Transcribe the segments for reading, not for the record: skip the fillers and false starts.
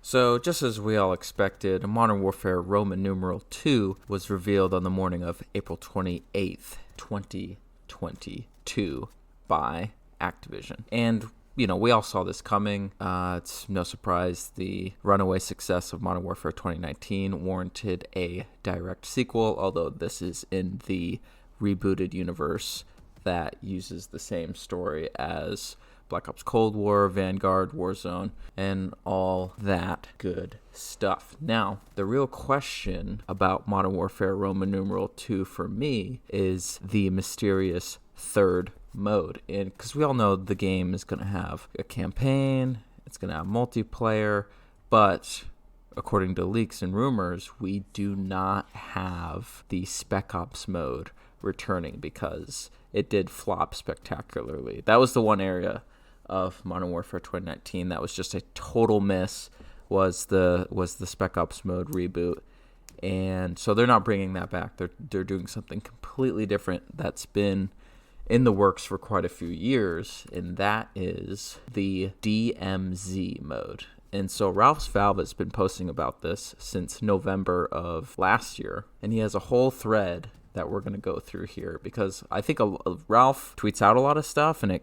So, just as we all expected, Modern Warfare Roman numeral 2 was revealed on the morning of April 28th, 2022 by Activision. And, we all saw this coming. It's no surprise the runaway success of Modern Warfare 2019 warranted a direct sequel, although this is in the rebooted universe that uses the same story as Black Ops Cold War, Vanguard, Warzone, and all that good stuff. Now, the real question about Modern Warfare Roman numeral 2 for me is the mysterious third mode. And because we all know the game is going to have a campaign, it's going to have multiplayer, but according to leaks and rumors, we do not have the Spec Ops mode returning because it did flop spectacularly. That was the one area of Modern Warfare 2019 that was just a total miss, was the Spec Ops mode reboot. And so they're not bringing that back. They're doing something completely different that's been in the works for quite a few years, and that is the Dmz mode. And so Ralph's Valve has been posting about this since November of last year, and he has a whole thread that we're going to go through here because I think Ralph tweets out a lot of stuff and a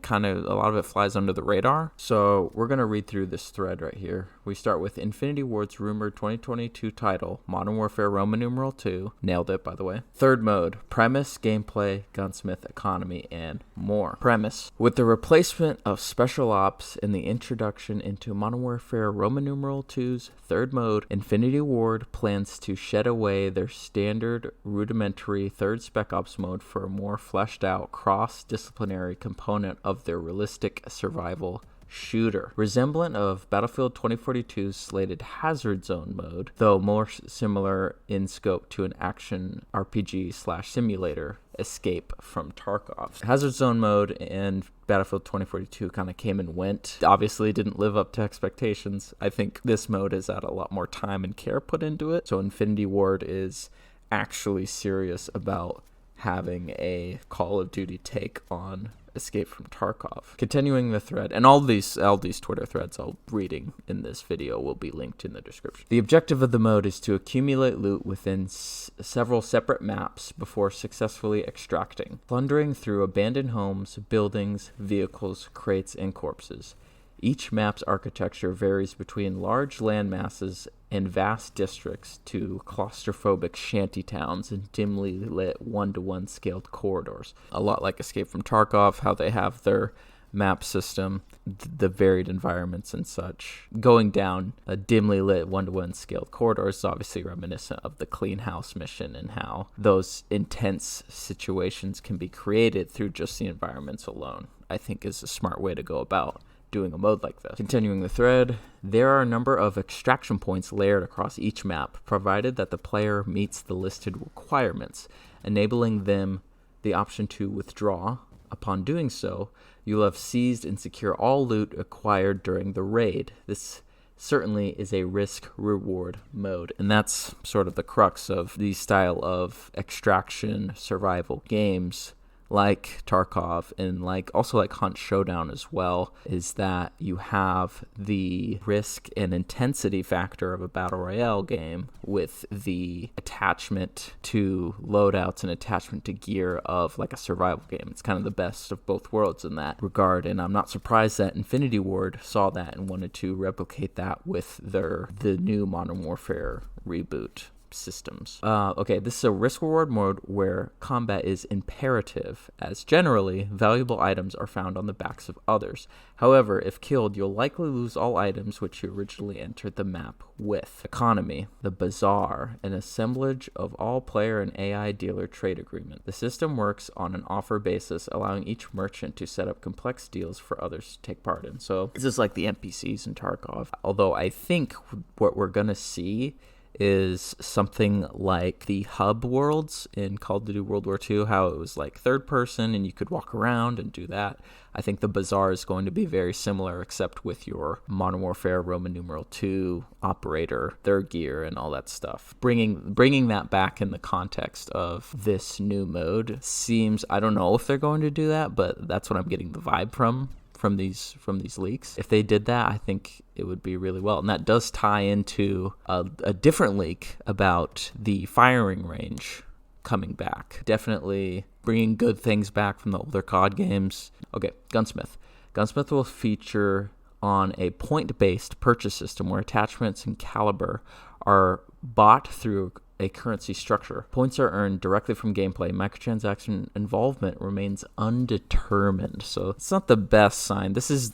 lot of it flies under the radar. So we're going to read through this thread right here. We start with Infinity Ward's rumored 2022 title, Modern Warfare Roman numeral 2. Nailed it, by the way. Third mode, premise, gameplay, gunsmith, economy, and more. Premise. With the replacement of special ops and the introduction into Modern Warfare Roman numeral 2's third mode, Infinity Ward plans to shed away their standard rudimentary third Spec Ops mode for a more fleshed out cross-disciplinary component of their realistic survival shooter. Resemblant of Battlefield 2042's slated Hazard Zone mode, though more similar in scope to an action RPG/simulator Escape from Tarkov. Hazard Zone mode and Battlefield 2042 kind of came and went. Obviously didn't live up to expectations. I think this mode has had a lot more time and care put into it. So Infinity Ward is actually serious about having a Call of Duty take on Escape from Tarkov. Continuing the thread, and all these Twitter threads I'll reading in this video will be linked in the description. The objective of the mode is to accumulate loot within several separate maps before successfully extracting, plundering through abandoned homes, buildings, vehicles, crates, and corpses. Each map's architecture varies between large land masses and vast districts to claustrophobic shanty towns and dimly lit one-to-one scaled corridors. A lot like Escape from Tarkov, how they have their map system, the varied environments and such. Going down a dimly lit one-to-one scaled corridors is obviously reminiscent of the Clean House mission and how those intense situations can be created through just the environments alone. I think is a smart way to go about doing a mode like this. Continuing the thread, there are a number of extraction points layered across each map, provided that the player meets the listed requirements, enabling them the option to withdraw. Upon doing so, you'll have seized and secure all loot acquired during the raid. This certainly is a risk-reward mode, and that's sort of the crux of the style of extraction survival games like Tarkov and also like Hunt Showdown as well, is that you have the risk and intensity factor of a battle royale game with the attachment to loadouts and attachment to gear of like a survival game. It's kind of the best of both worlds in that regard, and I'm not surprised that Infinity Ward saw that and wanted to replicate that with the new Modern Warfare reboot systems. Okay, this is a risk-reward mode where combat is imperative, as generally, valuable items are found on the backs of others. However, if killed, you'll likely lose all items which you originally entered the map with. Economy, the Bazaar, an assemblage of all player and AI dealer trade agreement. The system works on an offer basis, allowing each merchant to set up complex deals for others to take part in. So this is like the NPCs in Tarkov, although I think what we're gonna see is something like the hub worlds in Call of Duty World War II, how it was like third person and you could walk around and do that. I think the Bazaar is going to be very similar, except with your Modern Warfare Roman numeral 2 operator, their gear, and all that stuff. Bringing that back in the context of this new mode seems, I don't know if they're going to do that, but that's what I'm getting the vibe from from these leaks. If they did that, I think it would be really well. And that does tie into a different leak about the firing range coming back. Definitely bringing good things back from the older COD games. Okay, Gunsmith. Gunsmith will feature on a point-based purchase system where attachments and caliber are bought through a currency structure. Points are earned directly from gameplay. Microtransaction involvement remains undetermined. So it's not the best sign. This is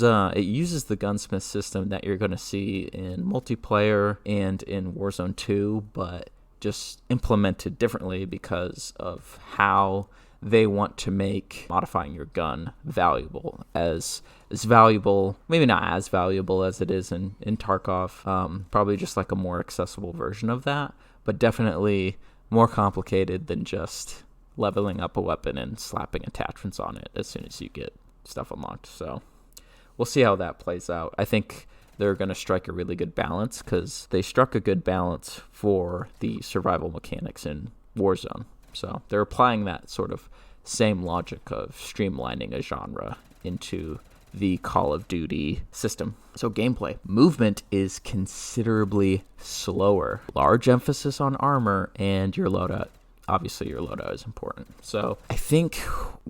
it uses the Gunsmith system that you're going to see in multiplayer and in Warzone 2, but just implemented differently because of how they want to make modifying your gun valuable, as valuable, maybe not as valuable as it is in Tarkov, probably just like a more accessible version of that, but definitely more complicated than just leveling up a weapon and slapping attachments on it as soon as you get stuff unlocked. So we'll see how that plays out. I think they're going to strike a really good balance, because they struck a good balance for the survival mechanics in Warzone. So they're applying that sort of same logic of streamlining a genre into the Call of Duty system. So gameplay. Movement is considerably slower. Large emphasis on armor and your loadout. Obviously, your loadout is important. So I think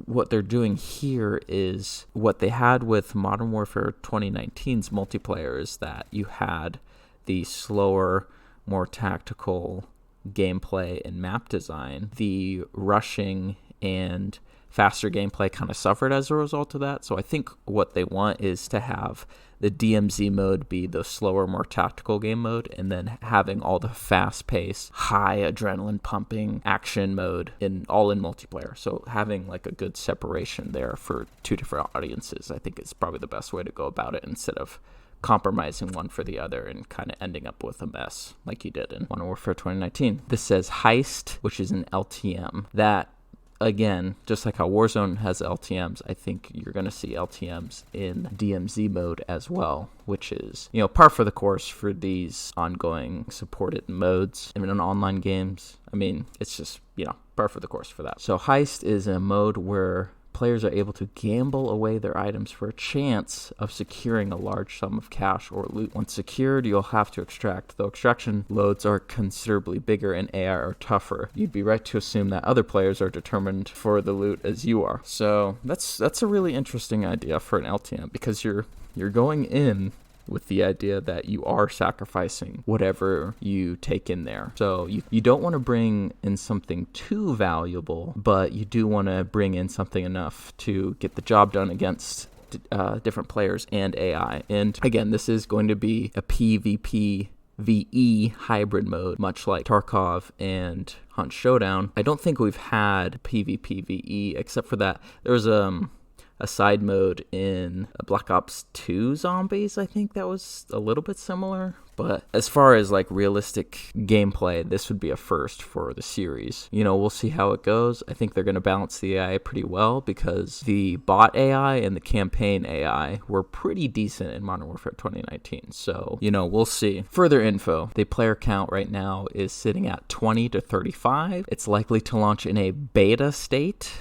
what they're doing here is what they had with Modern Warfare 2019's multiplayer, is that you had the slower, more tactical gameplay and map design. The rushing and faster gameplay kind of suffered as a result of that. So I think what they want is to have the DMZ mode be the slower, more tactical game mode, and then having all the fast-paced, high adrenaline pumping action mode all in multiplayer. So having like a good separation there for two different audiences, I think is probably the best way to go about it, instead of compromising one for the other and kind of ending up with a mess like you did in Modern Warfare 2019. This says Heist, which is an LTM. That, again, just like how Warzone has LTMs, I think you're going to see LTMs in DMZ mode as well, which is, par for the course for these ongoing supported modes in online games. I mean, it's just, par for the course for that. So Heist is a mode where players are able to gamble away their items for a chance of securing a large sum of cash or loot. Once secured, you'll have to extract, though extraction loads are considerably bigger and AI are tougher. You'd be right to assume that other players are determined for the loot as you are. So that's a really interesting idea for an LTM, because you're going in with the idea that you are sacrificing whatever you take in there. So you don't want to bring in something too valuable, but you do want to bring in something enough to get the job done against different players and AI. And again, this is going to be a PvP VE hybrid mode, much like Tarkov and Hunt Showdown. I don't think we've had PvP VE, except for that there was a side mode in Black Ops 2 Zombies. I think that was a little bit similar. But as far as like realistic gameplay, this would be a first for the series. We'll see how it goes. I think they're going to balance the AI pretty well, because the bot AI and the campaign AI were pretty decent in Modern Warfare 2019. So, we'll see. Further info. The player count right now is sitting at 20 to 35. It's likely to launch in a beta state.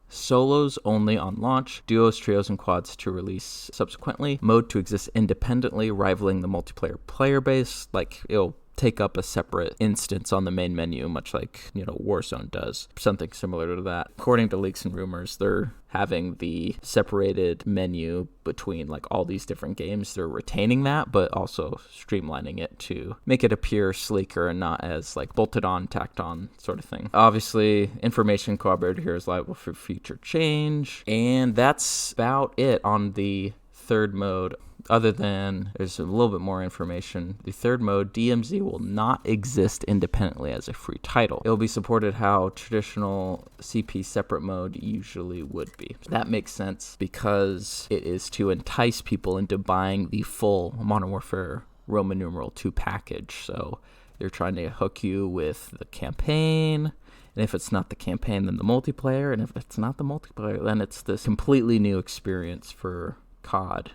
Solos only on launch, duos, trios, and quads to release subsequently. Mode to exist independently, rivaling the multiplayer player base. Like, it'll take up a separate instance on the main menu, much like, Warzone does. Something similar to that. According to leaks and rumors, they're having the separated menu between like all these different games. They're retaining that, but also streamlining it to make it appear sleeker and not as like bolted on, tacked on sort of thing. Obviously, information corroborated here is liable for future change. And that's about it on the third mode. Other than there's a little bit more information. The third mode, DMZ, will not exist independently as a free title. It will be supported how traditional CP separate mode usually would be. That makes sense because it is to entice people into buying the full Modern Warfare Roman numeral 2 package. So they're trying to hook you with the campaign. And if it's not the campaign, then the multiplayer. And if it's not the multiplayer, then it's this completely new experience for COD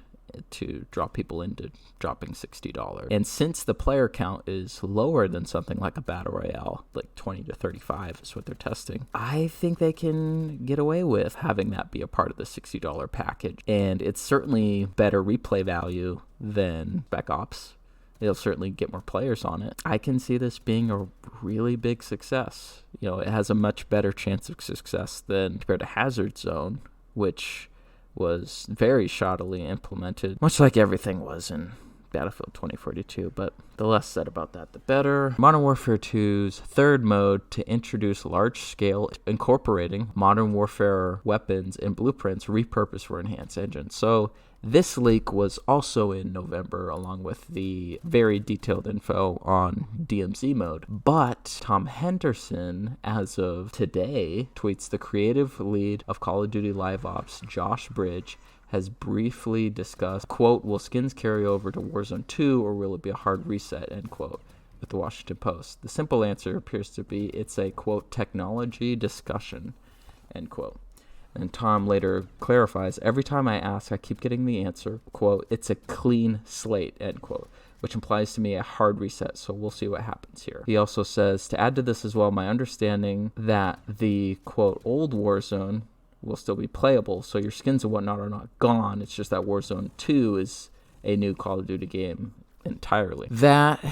to draw people into dropping $60. And since the player count is lower than something like a Battle Royale, like 20 to 35 is what they're testing, I think they can get away with having that be a part of the $60 package. And it's certainly better replay value than Spec Ops. It'll certainly get more players on it. I can see this being a really big success. It has a much better chance of success than compared to Hazard Zone, which was very shoddily implemented, much like everything was in Battlefield 2042, but the less said about that, the better. Modern Warfare 2's third mode to introduce large-scale incorporating Modern Warfare weapons and blueprints repurposed for enhanced engines. So this leak was also in November, along with the very detailed info on Dmz Mode. But Tom Henderson, as of today, tweets the creative lead of Call of Duty Live Ops, Josh Bridge, has briefly discussed, quote, will skins carry over to Warzone 2 or will it be a hard reset, end quote, with the Washington Post. The simple answer appears to be it's a, quote, technology discussion, end quote. And Tom later clarifies, every time I ask, I keep getting the answer, quote, it's a clean slate, end quote, which implies to me a hard reset, so we'll see what happens here. He also says, to add to this as well, my understanding that the, quote, old Warzone will still be playable, so your skins and whatnot are not gone. It's just that Warzone 2 is a new Call of Duty game entirely. That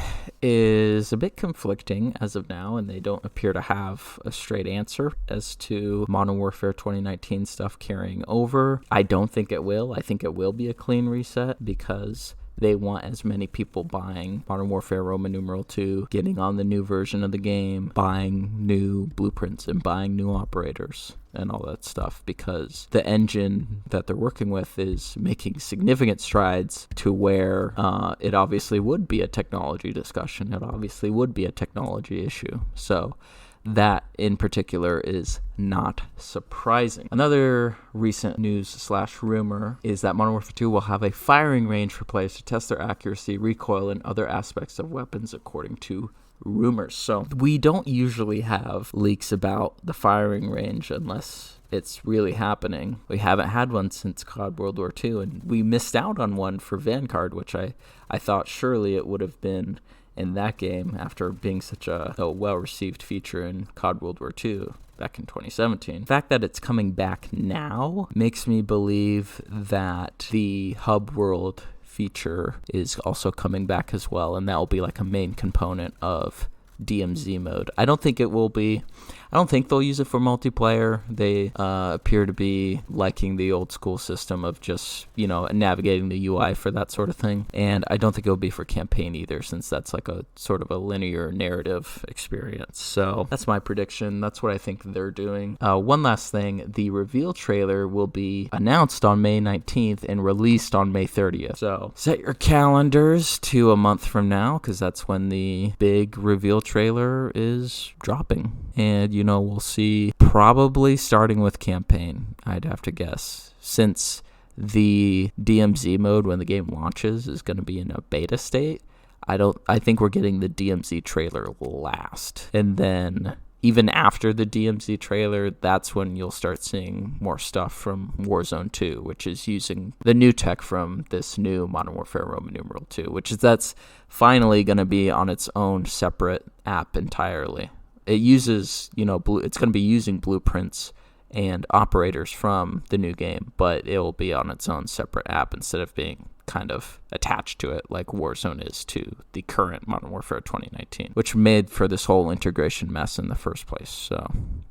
is a bit conflicting as of now, and they don't appear to have a straight answer as to Modern Warfare 2019 stuff carrying over. I don't think it will. I think it will be a clean reset because they want as many people buying Modern Warfare Roman numeral 2, getting on the new version of the game, buying new blueprints and buying new operators and all that stuff, because the engine that they're working with is making significant strides to where it obviously would be a technology discussion. It obviously would be a technology issue. So that in particular is not surprising. Another recent news/rumor is that Modern Warfare 2 will have a firing range for players to test their accuracy, recoil, and other aspects of weapons, according to rumors. So we don't usually have leaks about the firing range unless it's really happening. We haven't had one since COD World War II, and we missed out on one for Vanguard, which I thought surely it would have been in that game after being such a well-received feature in COD World War II back in 2017. The fact that it's coming back now makes me believe that the hub world feature is also coming back as well, and that will be like a main component of Dmz Mode. I don't think it will be. I don't think they'll use it for multiplayer. They appear to be liking the old school system of just, navigating the UI for that sort of thing. And I don't think it'll be for campaign either, since that's like a sort of a linear narrative experience. So that's my prediction. That's what I think they're doing. One last thing, the reveal trailer will be announced on May 19th and released on May 30th. So set your calendars to a month from now, because that's when the big reveal trailer is dropping. And, we'll see probably starting with campaign, I'd have to guess, since the Dmz mode when the game launches is going to be in a beta state. I think we're getting the Dmz trailer last. And then even after the Dmz trailer, that's when you'll start seeing more stuff from Warzone 2, which is using the new tech from this new Modern Warfare Roman numeral 2, that's finally going to be on its own separate app entirely. It uses, it's going to be using blueprints and operators from the new game, but it will be on its own separate app instead of being kind of attached to it like Warzone is to the current Modern Warfare 2019, which made for this whole integration mess in the first place. So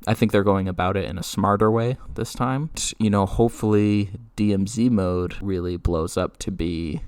I think they're going about it in a smarter way this time. Hopefully Dmz Mode really blows up to be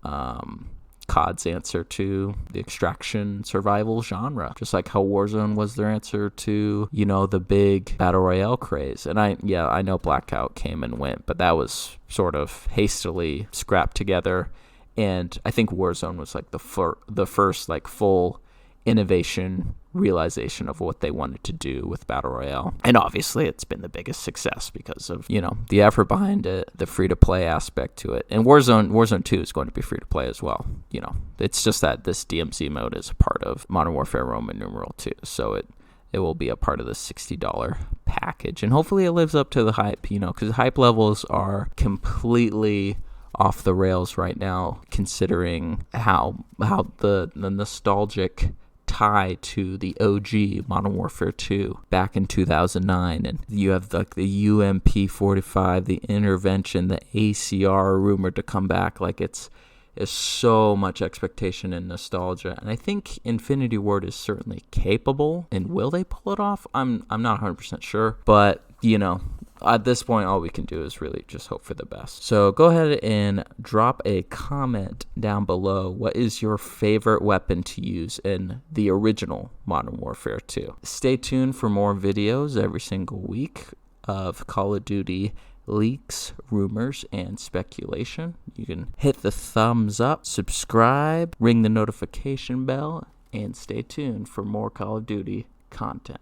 COD's answer to the extraction survival genre, just like how Warzone was their answer to, the big battle royale craze. And I know Blackout came and went, but that was sort of hastily scrapped together. And I think Warzone was like the first like full innovation realization of what they wanted to do with battle royale. And obviously it's been the biggest success because of the effort behind it, the free to play aspect to it. And Warzone 2 is going to be free to play as well. It's just that this Dmz mode is a part of Modern Warfare Roman numeral 2, so it will be a part of the $60 package, and hopefully it lives up to the hype, because hype levels are completely off the rails right now, considering how the nostalgic tie to the OG Modern Warfare 2 back in 2009, and you have like the UMP-45, the intervention, the ACR rumored to come back. Like it's so much expectation and nostalgia, and I think Infinity Ward is certainly capable. And will they pull it off? I'm not 100% sure, but at this point, all we can do is really just hope for the best. So go ahead and drop a comment down below. What is your favorite weapon to use in the original Modern Warfare 2? Stay tuned for more videos every single week of Call of Duty leaks, rumors, and speculation. You can hit the thumbs up, subscribe, ring the notification bell, and stay tuned for more Call of Duty content.